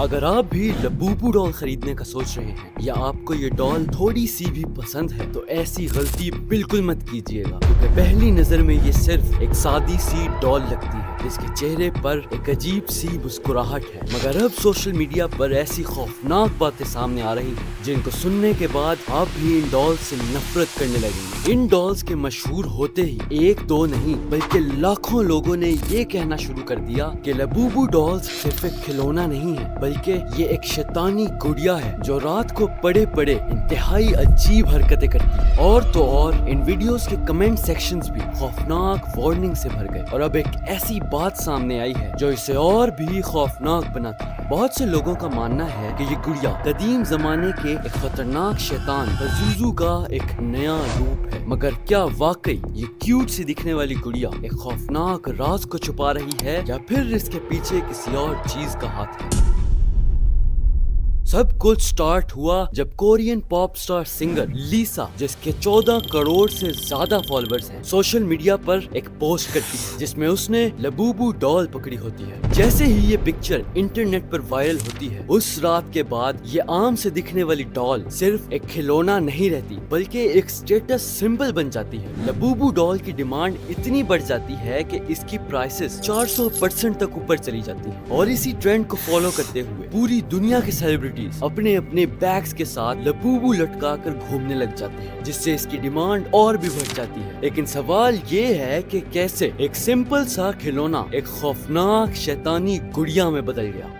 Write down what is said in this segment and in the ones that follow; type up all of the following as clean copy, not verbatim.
اگر آپ بھی لبوبو ڈال خریدنے کا سوچ رہے ہیں یا آپ کو یہ ڈال تھوڑی سی بھی پسند ہے تو ایسی غلطی بالکل مت کیجیے گا، کیونکہ پہلی نظر میں یہ صرف ایک سادی سی ڈال لگتی ہے جس کے چہرے پر ایک عجیب سی مسکراہٹ ہے، مگر اب سوشل میڈیا پر ایسی خوفناک باتیں سامنے آ رہی ہیں جن کو سننے کے بعد آپ بھی ان ڈالز سے نفرت کرنے لگیں گے۔ ان ڈالز کے مشہور ہوتے ہی ایک دو نہیں بلکہ لاکھوں لوگوں نے یہ کہنا شروع کر دیا کہ لبوبو ڈالز صرف ایک کھلونا نہیں ہے بلکہ یہ ایک شیطانی گڑیا ہے جو رات کو پڑے پڑے انتہائی عجیب حرکتیں کرتی ہے۔ اور تو اور ان ویڈیوز کے کمنٹ سیکشنز بھی خوفناک وارننگ سے بھر گئے، اور اب ایک ایسی بات سامنے آئی ہے جو اسے اور بھی خوفناک بناتی ہے۔ بہت سے لوگوں کا ماننا ہے کہ یہ گڑیا قدیم زمانے کے ایک خطرناک شیطان پزوزو کا ایک نیا روپ ہے، مگر کیا واقعی یہ کیوٹ سی دکھنے والی گڑیا ایک خوفناک راز کو چھپا رہی ہے یا پھر اس کے پیچھے کسی اور چیز کا ہاتھ ہے؟ سب کچھ سٹارٹ ہوا جب کورین پاپ سٹار سنگر لیسا، جس کے 14 کروڑ سے زیادہ فالوورز ہیں، سوشل میڈیا پر ایک پوسٹ کرتی ہے جس میں اس نے لبوبو ڈال پکڑی ہوتی ہے۔ جیسے ہی یہ پکچر انٹرنیٹ پر وائرل ہوتی ہے، اس رات کے بعد یہ عام سے دکھنے والی ڈال صرف ایک کھلونا نہیں رہتی بلکہ ایک اسٹیٹس سمبل بن جاتی ہے۔ لبوبو ڈال کی ڈیمانڈ اتنی بڑھ جاتی ہے کہ اس کی پرائسز 400% تک اوپر چلی جاتی ہیں، اور اسی ٹرینڈ کو فالو کرتے ہوئے پوری دنیا کے سیلیبریٹی اپنے اپنے بیگز کے ساتھ لبوبو لٹکا کر گھومنے لگ جاتے ہیں، جس سے اس کی ڈیمانڈ اور بھی بڑھ جاتی ہے۔ لیکن سوال یہ ہے کہ کیسے ایک سمپل سا کھلونا ایک خوفناک شیطانی گڑیا میں بدل گیا۔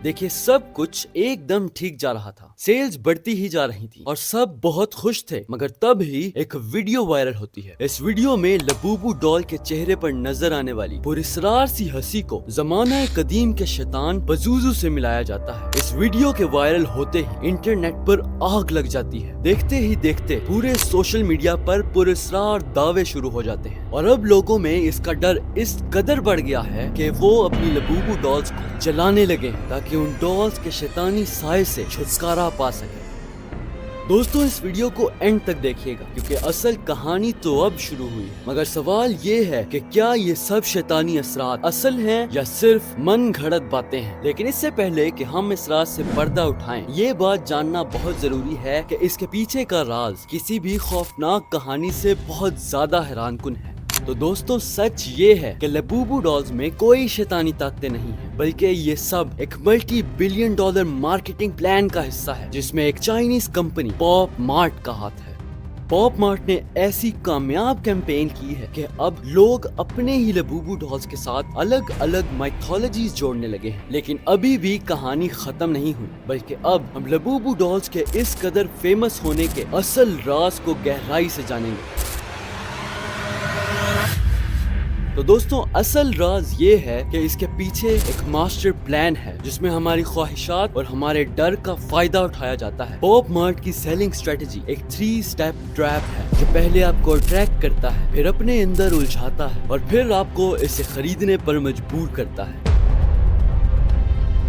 دیکھیے، سب کچھ ایک دم ٹھیک جا رہا تھا، سیلز بڑھتی ہی جا رہی تھی اور سب بہت خوش تھے، مگر تب ہی ایک ویڈیو وائرل ہوتی ہے۔ اس ویڈیو میں لبوبو ڈال کے چہرے پر نظر آنے والی پراسرار سی ہنسی کو زمانہ قدیم کے شیطان پزوزو سے ملایا جاتا ہے۔ اس ویڈیو کے وائرل ہوتے ہی انٹرنیٹ پر آگ لگ جاتی ہے۔ دیکھتے ہی دیکھتے پورے سوشل میڈیا پر پراسرار دعوے شروع ہو جاتے ہیں، اور اب لوگوں میں اس کا ڈر اس قدر بڑھ گیا ہے کہ وہ اپنی لبوبو ڈالز کو جلانے لگے ہیں تاکہ ان ڈالز کے شیطانی سائے سے چھٹکارا پا سکے۔ دوستوں، اس ویڈیو کو اینڈ تک دیکھیے گا کیونکہ اصل کہانی تو اب شروع ہوئی ہے، مگر سوال یہ ہے کہ کیا یہ سب شیطانی اثرات اصل ہیں یا صرف من گھڑت باتیں ہیں؟ لیکن اس سے پہلے کہ ہم اس راز سے پردہ اٹھائیں، یہ بات جاننا بہت ضروری ہے کہ اس کے پیچھے کا راز کسی بھی خوفناک کہانی سے بہت زیادہ حیران کن ہے۔ تو دوستوں، سچ یہ ہے کہ لبوبو ڈالز میں کوئی شیطانی طاقتیں نہیں ہیں، بلکہ یہ سب ایک multi billion dollar marketing plan کا حصہ ہے جس میں ایک چائنیز کمپنی پاپ مارٹ کا ہاتھ ہے۔ پاپ مارٹ نے ایسی کامیاب کیمپین کی ہے کہ اب لوگ اپنے ہی لبوبو ڈالز کے ساتھ الگ الگ مائتھولوجیز جوڑنے لگے ہیں، لیکن ابھی بھی کہانی ختم نہیں ہوئی، بلکہ اب ہم لبوبو ڈالز کے اس قدر فیمس ہونے کے اصل راز کو گہرائی سے جانیں گے۔ تو دوستوں، اصل راز یہ ہے کہ اس کے پیچھے ایک ماسٹر پلان ہے جس میں ہماری خواہشات اور ہمارے ڈر کا فائدہ اٹھایا جاتا ہے۔ پاپ مارٹ کی سیلنگ اسٹریٹجی ایک 3 اسٹیپ ٹریپ ہے جو پہلے آپ کو اٹریکٹ کرتا ہے، پھر اپنے اندر الجھاتا ہے اور پھر آپ کو اسے خریدنے پر مجبور کرتا ہے۔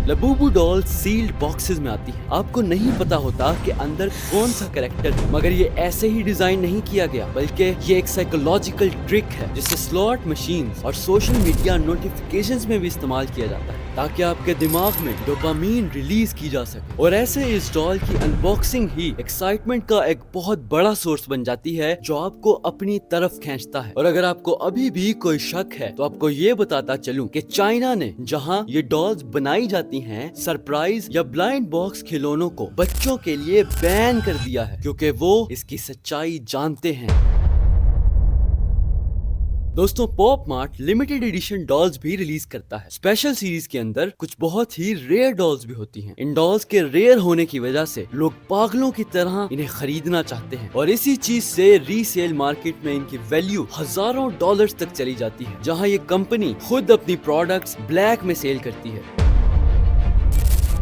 لبوبو ڈال سیلڈ باکسز میں آتی ہے، آپ کو نہیں پتا ہوتا کہ اندر کون سا کریکٹر ہے، مگر یہ ایسے ہی ڈیزائن نہیں کیا گیا بلکہ یہ ایک سائیکولوجیکل ٹرک ہے جسے سلاٹ مشینز اور سوشل میڈیا نوٹیفیکیشنز میں بھی استعمال کیا جاتا ہے تاکہ آپ کے دماغ میں ڈوپامین ریلیز کی جا سکے، اور ایسے اس ڈال کی انباکسنگ ہی ایکسائٹمنٹ کا ایک بہت بڑا سورس بن جاتی ہے جو آپ کو اپنی طرف کھینچتا ہے۔ اور اگر آپ کو ابھی بھی کوئی شک ہے تو آپ کو یہ بتاتا چلوں کہ چائنا نے جہاں یہ ڈالز بنائی جاتی ہیں، سرپرائز یا بلائنڈ باکس کھلونوں کو بچوں کے لیے بین کر دیا ہے کیونکہ وہ اس کی سچائی جانتے ہیں۔ دوستوں، پاپ مارٹ لمیٹڈ ایڈیشن ڈالز بھی ریلیز کرتا ہے۔ اسپیشل سیریز کے اندر کچھ بہت ہی ریئر ڈالز بھی ہوتی ہیں۔ ان ڈالز کے ریئر ہونے کی وجہ سے لوگ پاگلوں کی طرح انہیں خریدنا چاہتے ہیں، اور اسی چیز سے ری سیل مارکیٹ میں ان کی ویلیو ہزاروں ڈالرز تک چلی جاتی ہے، جہاں یہ کمپنی خود اپنی پروڈکٹس بلیک میں سیل کرتی ہے۔